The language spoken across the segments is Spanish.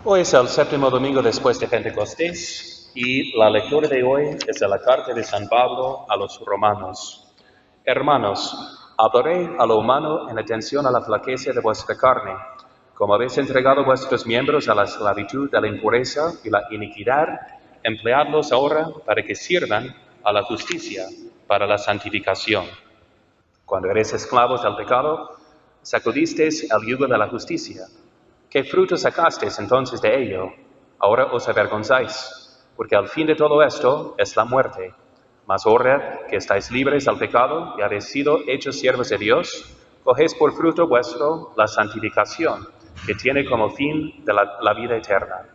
Hoy es el séptimo domingo después de Pentecostés y la lectura de hoy es de la carta de San Pablo a los romanos. Hermanos, hablaré a lo humano en atención a la flaqueza de vuestra carne. Como habéis entregado vuestros miembros a la esclavitud de la impureza y la iniquidad, empleadlos ahora para que sirvan a la justicia, para la santificación. Cuando eres esclavos del pecado, sacudisteis el yugo de la justicia. ¿Qué fruto sacasteis entonces de ello? Ahora os avergonzáis, porque al fin de todo esto es la muerte. Mas ahora que estáis libres del pecado y habéis sido hechos siervos de Dios, cogéis por fruto vuestro la santificación, que tiene como fin de la vida eterna.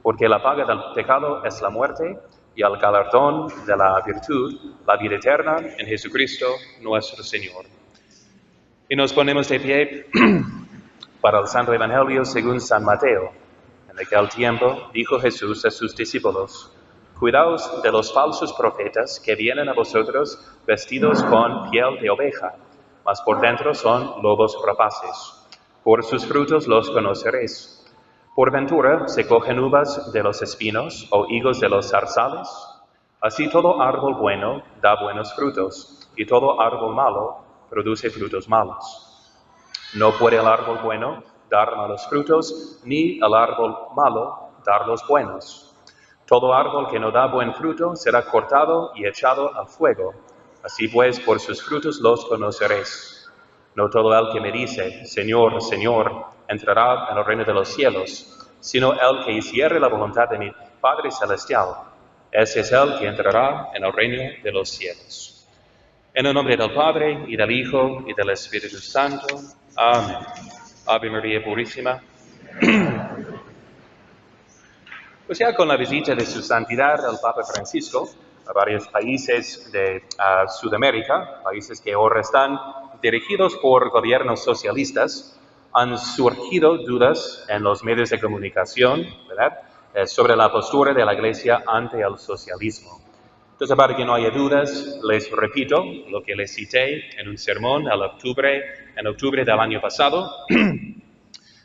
Porque la paga del pecado es la muerte, y el galardón de la virtud, la vida eterna en Jesucristo nuestro Señor. Y nos ponemos de pie para el Santo Evangelio según San Mateo. En aquel tiempo dijo Jesús a sus discípulos: Cuidaos de los falsos profetas que vienen a vosotros vestidos con piel de oveja, mas por dentro son lobos rapaces. Por sus frutos los conoceréis. ¿Por ventura se cogen uvas de los espinos o higos de los zarzales? Así todo árbol bueno da buenos frutos, y todo árbol malo produce frutos malos. No puede el árbol bueno dar malos frutos, ni el árbol malo dar los buenos. Todo árbol que no da buen fruto será cortado y echado al fuego. Así pues, por sus frutos los conoceréis. No todo el que me dice, Señor, Señor, entrará en el reino de los cielos, sino el que hiciere la voluntad de mi Padre Celestial. Ese es el que entrará en el reino de los cielos. En el nombre del Padre, y del Hijo, y del Espíritu Santo. Amén. Ave María Purísima. Pues ya con la visita de su santidad el Papa Francisco a varios países de Sudamérica, países que ahora están dirigidos por gobiernos socialistas, han surgido dudas en los medios de comunicación, ¿verdad?, sobre la postura de la Iglesia ante el socialismo. Entonces, para que no haya dudas, les repito lo que les cité en un sermón en octubre del año pasado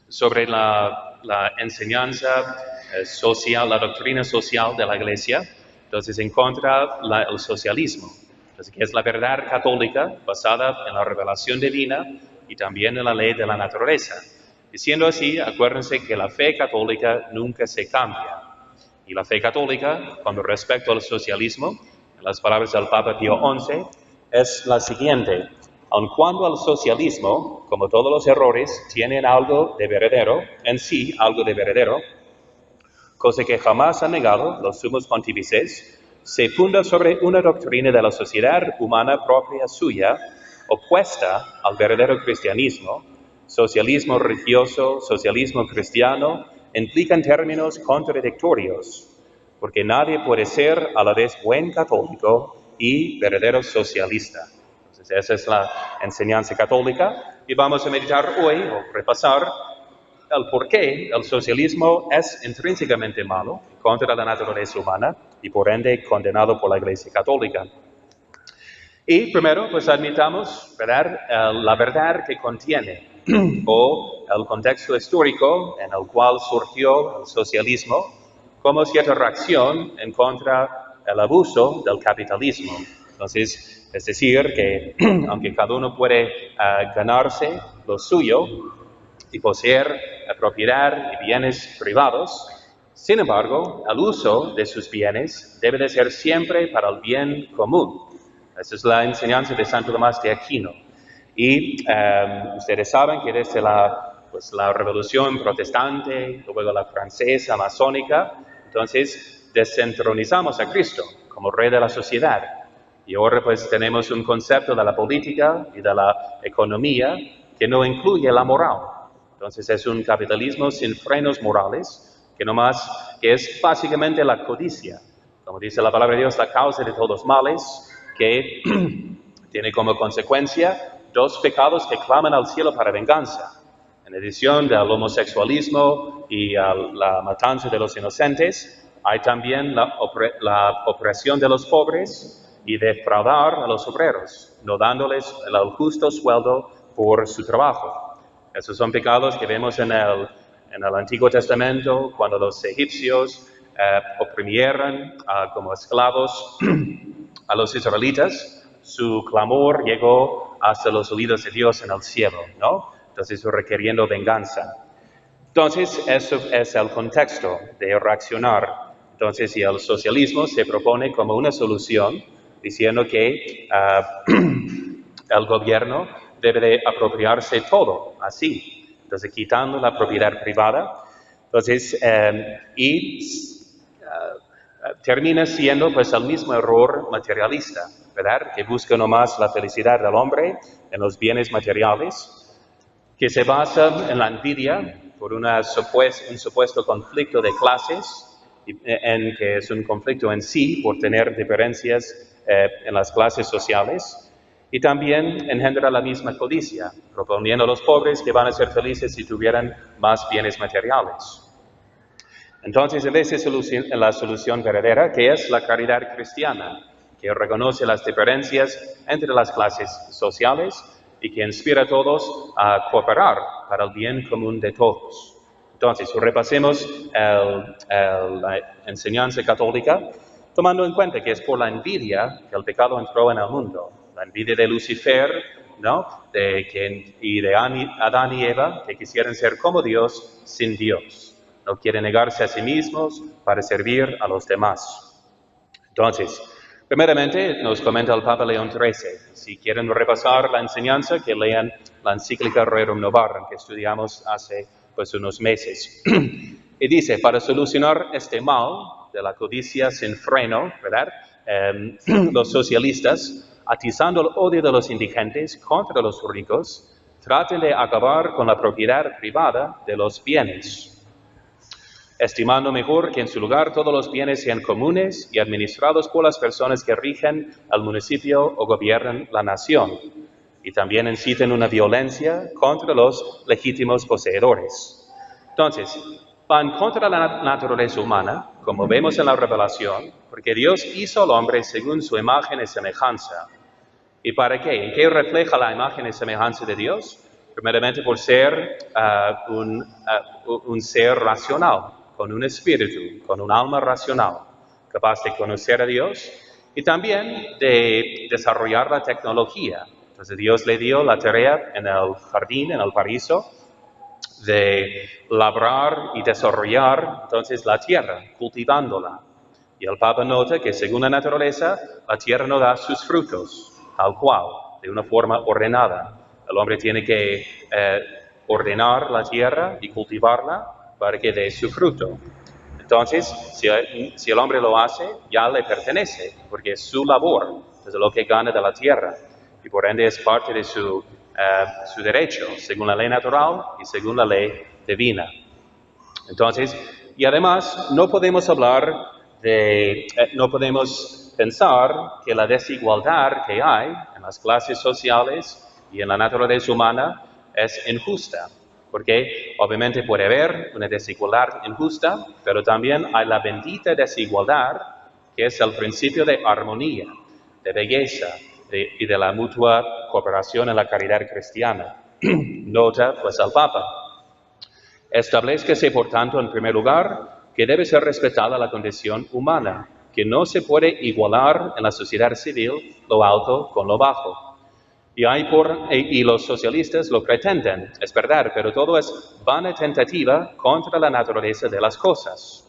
sobre la enseñanza social, la doctrina social de la Iglesia. Entonces, en contra del socialismo. Entonces, que es la verdad católica basada en la revelación divina y también en la ley de la naturaleza. Y siendo así, acuérdense que la fe católica nunca se cambia. Y la fe católica, con respecto al socialismo, en las palabras del Papa Pío XI, es la siguiente: aun cuando el socialismo, como todos los errores, tienen algo de verdadero, en sí algo de verdadero, cosa que jamás han negado los sumos pontífices, se funda sobre una doctrina de la sociedad humana propia suya, opuesta al verdadero cristianismo. Socialismo religioso, socialismo cristiano, implican términos contradictorios, porque nadie puede ser a la vez buen católico y verdadero socialista. Entonces, esa es la enseñanza católica, y vamos a meditar hoy, o repasar, el por qué el socialismo es intrínsecamente malo, contra la naturaleza humana, y por ende condenado por la Iglesia Católica. Y primero, pues admitamos, ¿verdad?, la verdad que contiene, o el contexto histórico en el cual surgió el socialismo, como cierta reacción en contra del abuso del capitalismo. Entonces, es decir, que aunque cada uno puede ganarse lo suyo y poseer propiedad y bienes privados, sin embargo, el uso de sus bienes debe de ser siempre para el bien común. Esa es la enseñanza de Santo Tomás de Aquino. Y ustedes saben que desde la Revolución Protestante, luego la francesa, masónica, entonces desentronizamos a Cristo como rey de la sociedad. Y ahora pues tenemos un concepto de la política y de la economía que no incluye la moral. Entonces es un capitalismo sin frenos morales, que es básicamente la codicia. Como dice la palabra de Dios, la causa de todos los males, que tiene como consecuencia dos pecados que claman al cielo para venganza. En adición del homosexualismo y la matanza de los inocentes, hay también la opresión de los pobres y defraudar a los obreros, no dándoles el justo sueldo por su trabajo. Esos son pecados que vemos en el En el Antiguo Testamento, cuando los egipcios oprimieron como esclavos a los israelitas, su clamor llegó hasta los oídos de Dios en el cielo, ¿no? Entonces, requiriendo venganza. Entonces, eso es el contexto de reaccionar. Entonces, si el socialismo se propone como una solución, diciendo que el gobierno debe de apropiarse todo, así. Entonces, quitando la propiedad privada. Entonces, termina siendo pues el mismo error materialista, ¿verdad? Que busca nomás la felicidad del hombre en los bienes materiales, que se basa en la envidia por un supuesto conflicto de clases, en que es un conflicto en sí por tener diferencias en las clases sociales, y también engendra la misma codicia, proponiendo a los pobres que van a ser felices si tuvieran más bienes materiales. Entonces, en vez de la solución verdadera, que es la caridad cristiana, que reconoce las diferencias entre las clases sociales y que inspira a todos a cooperar para el bien común de todos. Entonces, repasemos la enseñanza católica, tomando en cuenta que es por la envidia que el pecado entró en el mundo. La envidia de Lucifer, ¿no? Y de Adán y Eva, que quisieran ser como Dios sin Dios. No quieren negarse a sí mismos para servir a los demás. Entonces, primeramente nos comenta el Papa León XIII. Si quieren repasar la enseñanza, que lean la encíclica Rerum Novarum, que estudiamos hace pues unos meses. Y dice, para solucionar este mal de la codicia sin freno, ¿verdad? Los socialistas, atizando el odio de los indigentes contra los ricos, traten de acabar con la propiedad privada de los bienes, estimando mejor que en su lugar todos los bienes sean comunes y administrados por las personas que rigen al municipio o gobiernan la nación, y también inciten una violencia contra los legítimos poseedores. Entonces, van contra la naturaleza humana, como vemos en la Revelación, porque Dios hizo al hombre según su imagen y semejanza. ¿Y para qué? ¿En qué refleja la imagen y semejanza de Dios? Primeramente por ser un ser racional, con un espíritu, con un alma racional, capaz de conocer a Dios y también de desarrollar la tecnología. Entonces Dios le dio la tarea en el jardín, en el paraíso, de labrar y desarrollar entonces la tierra, cultivándola. Y el Papa nota que según la naturaleza, la tierra no da sus frutos, tal cual, de una forma ordenada. El hombre tiene que ordenar la tierra y cultivarla para que dé su fruto. Entonces, si el hombre lo hace, ya le pertenece, porque es su labor, es lo que gana de la tierra, y por ende es parte de su derecho, según la ley natural y según la ley divina. Entonces, y además, no podemos pensar que la desigualdad que hay en las clases sociales y en la naturaleza humana es injusta, porque obviamente puede haber una desigualdad injusta, pero también hay la bendita desigualdad, que es el principio de armonía, de belleza y de la mutua cooperación en la caridad cristiana. Nota pues al Papa. Establezcase, por tanto, en primer lugar, que debe ser respetada la condición humana, que no se puede igualar en la sociedad civil lo alto con lo bajo. Y los socialistas lo pretenden, es verdad, pero todo es vana tentativa contra la naturaleza de las cosas.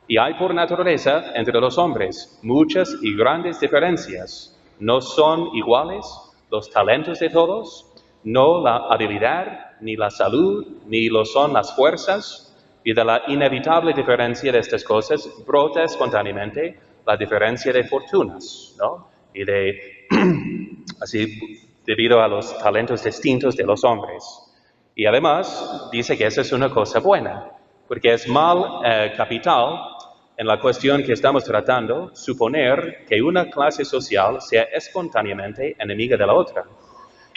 Y hay por naturaleza entre los hombres muchas y grandes diferencias. No son iguales los talentos de todos, no la habilidad, ni la salud, ni lo son las fuerzas, y de la inevitable diferencia de estas cosas brota espontáneamente la diferencia de fortunas, ¿no? Y así, debido a los talentos distintos de los hombres. Y además, dice que esa es una cosa buena, porque es mal capital en la cuestión que estamos tratando suponer que una clase social sea espontáneamente enemiga de la otra.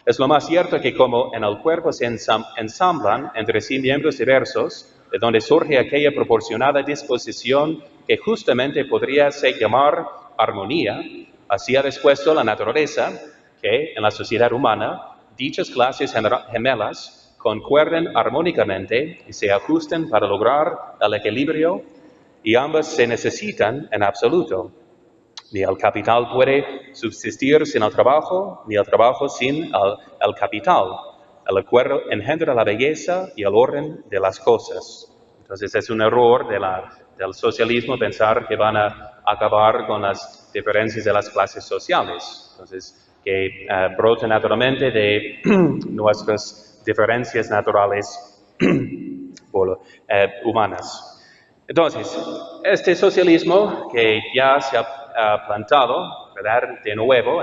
Es lo más cierto que como en el cuerpo se ensamblan entre sí miembros diversos, de donde surge aquella proporcionada disposición que justamente podría ser llamar armonía, así ha dispuesto la naturaleza que en la sociedad humana dichas clases gemelas concuerden armónicamente y se ajusten para lograr el equilibrio, y ambas se necesitan en absoluto. Ni el capital puede subsistir sin el trabajo, ni el trabajo sin el capital. El acuerdo engendra la belleza y el orden de las cosas. Entonces es un error del socialismo pensar que van a acabar con las diferencias de las clases sociales. Entonces, que brota naturalmente de nuestras diferencias naturales humanas. Entonces, este socialismo que ya se ha plantado, ¿verdad?, de nuevo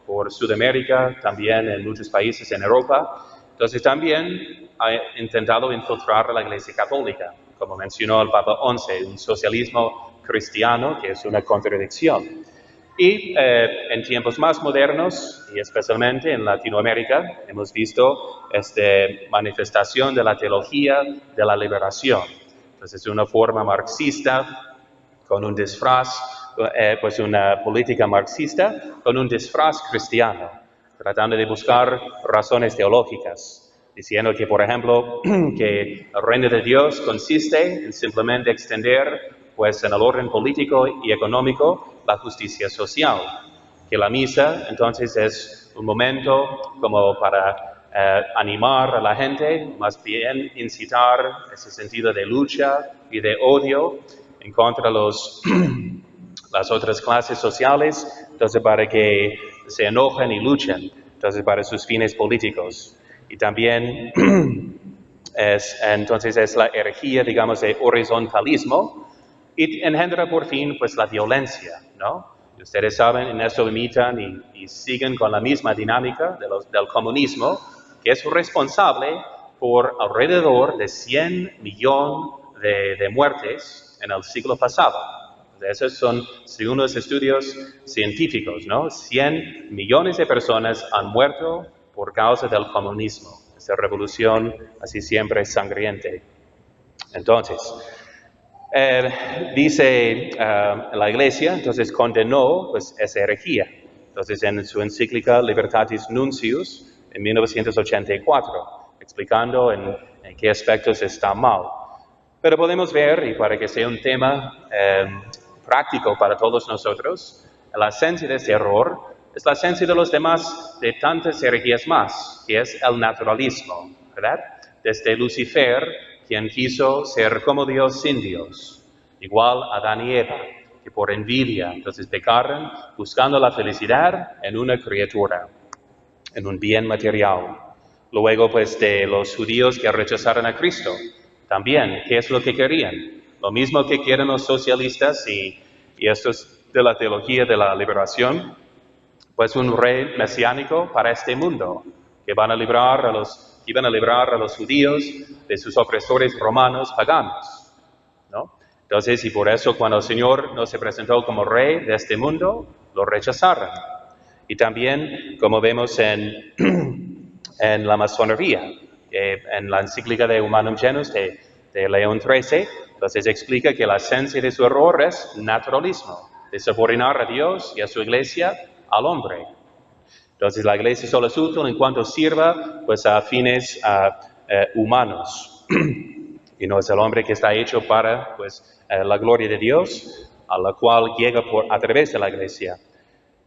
por Sudamérica, también en muchos países en Europa, entonces también ha intentado infiltrar a la Iglesia Católica, como mencionó el Papa XI, un socialismo cristiano que es una contradicción. Y en tiempos más modernos, y especialmente en Latinoamérica, hemos visto esta manifestación de la teología de la liberación. Entonces, es una forma marxista con un disfraz, pues una política marxista con un disfraz cristiano, tratando de buscar razones teológicas, diciendo que, por ejemplo, que el reino de Dios consiste en simplemente extender, pues en el orden político y económico, la justicia social, que la misa entonces es un momento como para animar a la gente, más bien incitar ese sentido de lucha y de odio en contra de las otras clases sociales, entonces para que se enojen y luchen, entonces para sus fines políticos. Y también entonces es la herejía, digamos, de horizontalismo, y engendra por fin pues la violencia, ¿no? Y ustedes saben, en eso imitan y siguen con la misma dinámica del comunismo, que es responsable por alrededor de 100 millones de muertes en el siglo pasado. Esos son, según los estudios científicos, ¿no? 100 millones de personas han muerto por causa del comunismo, esa revolución así siempre sangriente. Entonces, dice la Iglesia, entonces condenó pues, esa herejía. Entonces, en su encíclica Libertatis Nuncius, en 1984, explicando en qué aspectos está mal. Pero podemos ver, y para que sea un tema práctico para todos nosotros, la esencia de este error es la esencia de los demás, de tantas herejías más, que es el naturalismo, ¿verdad? Desde Lucifer, quien quiso ser como Dios sin Dios, igual a Adán y Eva, que por envidia entonces pecaron buscando la felicidad en una criatura, en un bien material. Luego, pues, de los judíos que rechazaron a Cristo, también, ¿qué es lo que querían? Lo mismo que quieren los socialistas y estos de la teología de la liberación, pues un rey mesiánico para este mundo, que iban a librar a los judíos de sus opresores romanos paganos, ¿no? Entonces, y por eso cuando el Señor no se presentó como rey de este mundo, lo rechazaron. Y también, como vemos en la masonería, en la encíclica de Humanum Genus de León XIII, entonces explica que la esencia de su error es naturalismo, de subordinar a Dios y a su iglesia al hombre. Entonces la iglesia solo es útil en cuanto sirva pues, a fines humanos, y no es el hombre que está hecho para pues, la gloria de Dios, a la cual llega a través de la iglesia.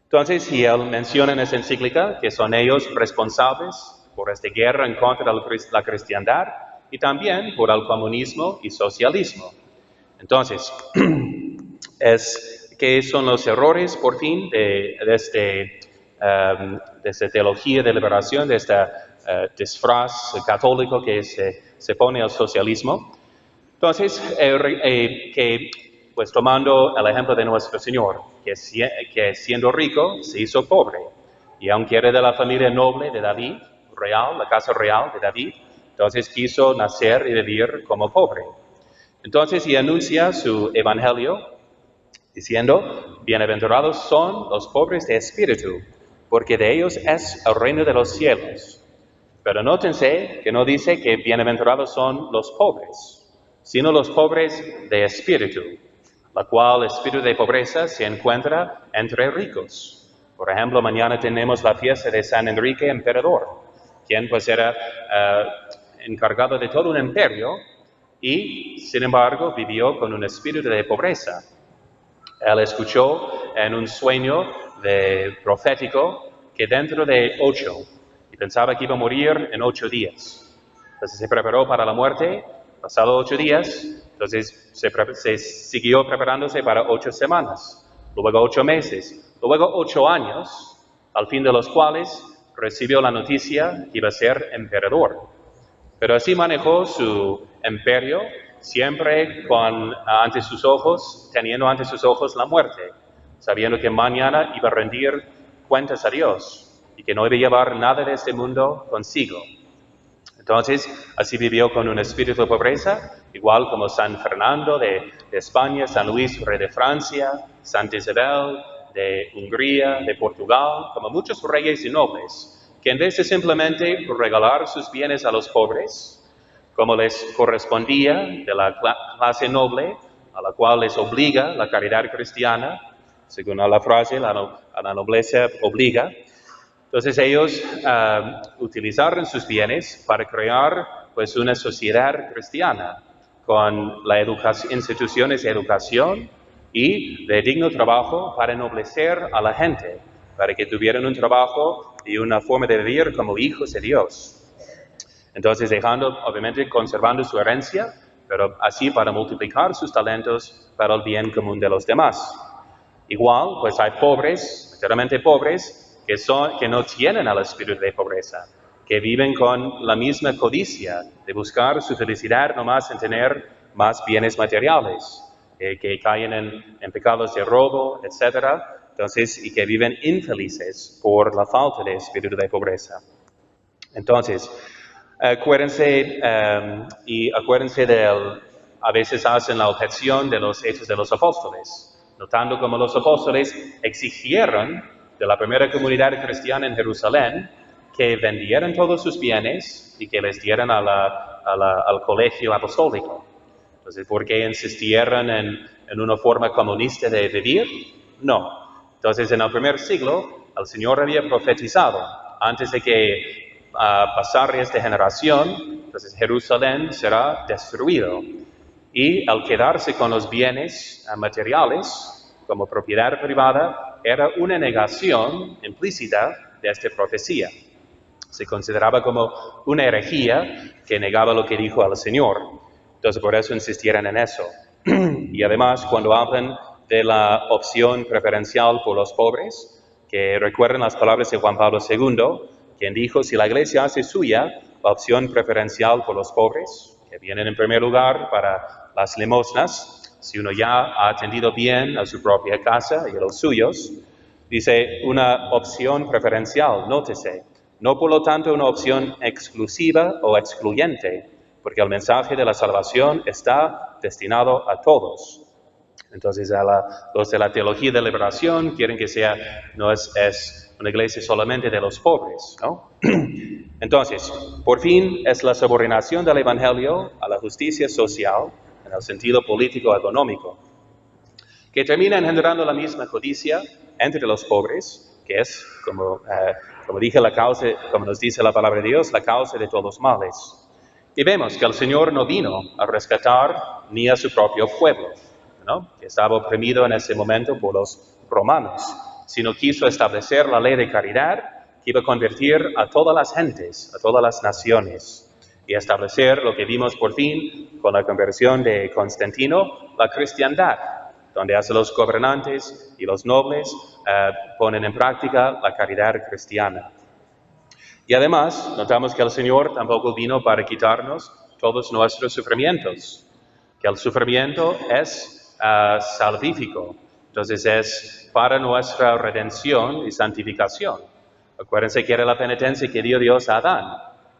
Entonces, y él menciona en esa encíclica que son ellos responsables por esta guerra en contra de la cristiandad y también por el comunismo y socialismo. Entonces, ¿qué son los errores, por fin, de esta teología de liberación, de este disfraz católico que se pone al socialismo? Entonces, pues tomando el ejemplo de nuestro Señor, que siendo rico se hizo pobre, y aunque era de la familia noble de David, real, la casa real de David, entonces quiso nacer y vivir como pobre. Entonces, y anuncia su evangelio diciendo, bienaventurados son los pobres de espíritu, porque de ellos es el reino de los cielos. Pero nótense que no dice que bienaventurados son los pobres, sino los pobres de espíritu, la cual espíritu de pobreza se encuentra entre ricos. Por ejemplo, mañana tenemos la fiesta de San Enrique Emperador, quien pues era encargado de todo un imperio y, sin embargo, vivió con un espíritu de pobreza. Él escuchó en un sueño profético que dentro de 8, y pensaba que iba a morir en 8 días. Entonces se preparó para la muerte, pasado 8 días, entonces se siguió preparándose para 8 semanas, luego 8 meses, luego 8 años, al fin de los cuales recibió la noticia que iba a ser emperador. Pero así manejó su imperio, siempre ante sus ojos, teniendo ante sus ojos la muerte, sabiendo que mañana iba a rendir cuentas a Dios y que no iba a llevar nada de este mundo consigo. Entonces, así vivió con un espíritu de pobreza, igual como San Fernando de España, San Luis, rey de Francia, Santa Isabel de Hungría, de Portugal, como muchos reyes y nobles, que en vez de simplemente regalar sus bienes a los pobres, como les correspondía de la clase noble, a la cual les obliga la caridad cristiana, según la frase, a la nobleza obliga. Entonces ellos utilizaron sus bienes para crear pues una sociedad cristiana con instituciones de educación y de digno trabajo para ennoblecer a la gente, para que tuvieran un trabajo y una forma de vivir como hijos de Dios. Entonces obviamente conservando su herencia, pero así para multiplicar sus talentos para el bien común de los demás. Igual, pues hay pobres, enteramente pobres, que no tienen el espíritu de pobreza, que viven con la misma codicia de buscar su felicidad nomás en tener más bienes materiales, que caen en pecados de robo, etc. Entonces, y que viven infelices por la falta de espíritu de pobreza. Entonces, acuérdense a veces hacen la objeción de los Hechos de los Apóstoles, notando cómo los apóstoles exigieron de la primera comunidad cristiana en Jerusalén que vendieran todos sus bienes y que les dieran al colegio apostólico. Entonces, ¿por qué insistieron en una forma comunista de vivir? No. Entonces, en el primer siglo, el Señor había profetizado, antes de que pasara esta generación, entonces Jerusalén será destruido. Y al quedarse con los bienes materiales como propiedad privada, era una negación implícita de esta profecía. Se consideraba como una herejía que negaba lo que dijo el Señor. Entonces, por eso insistieron en eso. Y además, cuando hablan de la opción preferencial por los pobres, que recuerden las palabras de Juan Pablo II, quien dijo, si la Iglesia hace suya la opción preferencial por los pobres, que vienen en primer lugar para las limosnas, si uno ya ha atendido bien a su propia casa y a los suyos, dice una opción preferencial, nótese, no por lo tanto una opción exclusiva o excluyente, porque el mensaje de la salvación está destinado a todos. Entonces, los de la teología de liberación quieren que no es una iglesia solamente de los pobres, ¿no? Entonces, por fin es la subordinación del Evangelio a la justicia social, en el sentido político-económico, que termina engendrando la misma codicia entre los pobres, que es, como dije, como nos dice la palabra de Dios, la causa de todos los males. Y vemos que el Señor no vino a rescatar ni a su propio pueblo, ¿no?, que estaba oprimido en ese momento por los romanos, sino quiso establecer la ley de caridad que iba a convertir a todas las gentes, a todas las naciones, y establecer lo que vimos por fin con la conversión de Constantino, la cristiandad, donde hasta los gobernantes y los nobles ponen en práctica la caridad cristiana. Y además, notamos que el Señor tampoco vino para quitarnos todos nuestros sufrimientos, que el sufrimiento es salvífico, entonces es para nuestra redención y santificación. Acuérdense que era la penitencia que dio Dios a Adán,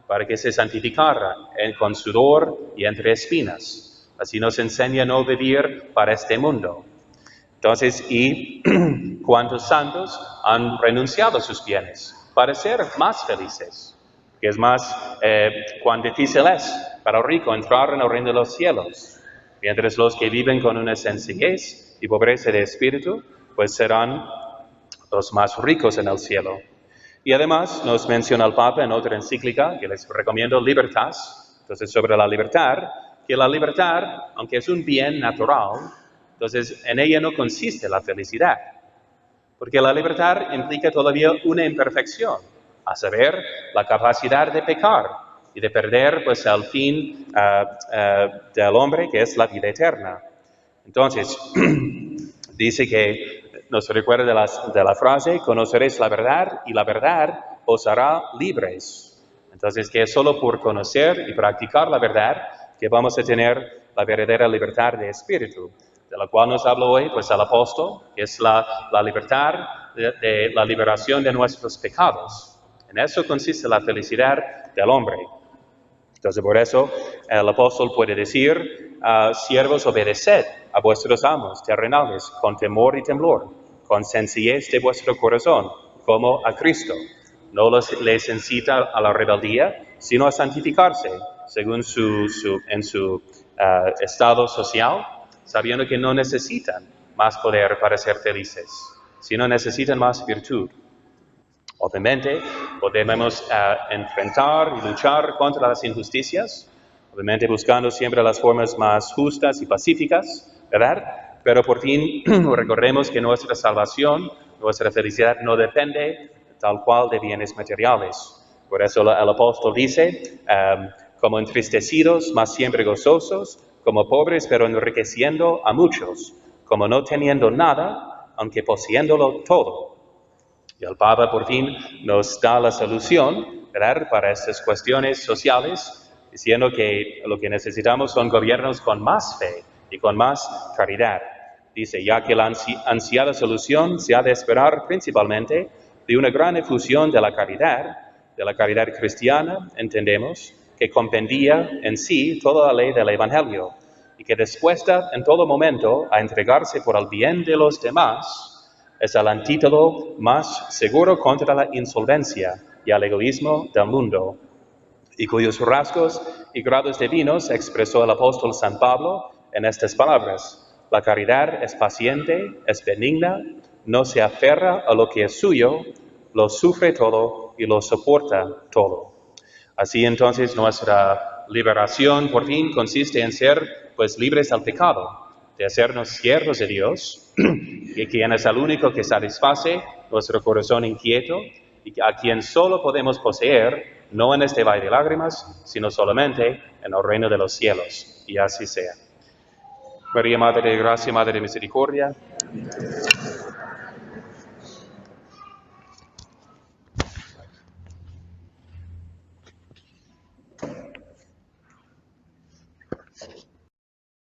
para que se santificara con sudor y entre espinas. Así nos enseña a no vivir para este mundo. Entonces, ¿y cuántos santos han renunciado a sus bienes para ser más felices? Que es más, cuán difícil es para el rico entrar en el reino de los cielos. Mientras los que viven con una sencillez y pobreza de espíritu, pues serán los más ricos en el cielo. Y además nos menciona el Papa en otra encíclica, que les recomiendo, Libertas, Entonces, sobre la libertad, que la libertad, aunque es un bien natural, entonces en ella no consiste la felicidad. Porque la libertad implica todavía una imperfección, a saber, la capacidad de pecar y de perder pues el fin del hombre, que es la vida eterna. Entonces, dice que nos recuerda de la frase, conoceréis la verdad y la verdad os hará libres. Entonces, que es solo por conocer y practicar la verdad que vamos a tener la verdadera libertad de espíritu, de la cual nos habla hoy pues el apóstol, que es la libertad de la liberación de nuestros pecados. En eso consiste la felicidad del hombre. Entonces, por eso el apóstol puede decir, siervos, obedeced a vuestros amos terrenales con temor y temblor, con sencillez de vuestro corazón, como a Cristo. No les incita a la rebeldía, sino a santificarse, según en su estado social, sabiendo que no necesitan más poder para ser felices, sino necesitan más virtud. Obviamente, podemos enfrentar y luchar contra las injusticias, obviamente buscando siempre las formas más justas y pacíficas, ¿verdad? Pero por fin recordemos que nuestra salvación, nuestra felicidad no depende tal cual de bienes materiales. Por eso el apóstol dice, como entristecidos, mas siempre gozosos, como pobres, pero enriqueciendo a muchos, como no teniendo nada, aunque poseyéndolo todo. Y el Papa por fin nos da la solución, ¿verdad?, para estas cuestiones sociales, diciendo que lo que necesitamos son gobiernos con más fe y con más caridad. Dice, ya que la ansiada solución se ha de esperar principalmente de una gran efusión de la caridad cristiana, entendemos, que compendía en sí toda la ley del Evangelio y que dispuesta en todo momento a entregarse por el bien de los demás, es el antídoto más seguro contra la insolvencia y el egoísmo del mundo, y cuyos rasgos y grados divinos expresó el apóstol San Pablo en estas palabras. La caridad es paciente, es benigna, no se aferra a lo que es suyo, lo sufre todo y lo soporta todo. Así entonces nuestra liberación por fin consiste en ser pues libres del pecado, de hacernos siervos de Dios, y quien es el único que satisface nuestro corazón inquieto y a quien solo podemos poseer, no en este valle de lágrimas, sino solamente en el reino de los cielos. Y así sea. María, Madre de Gracia, Madre de Misericordia,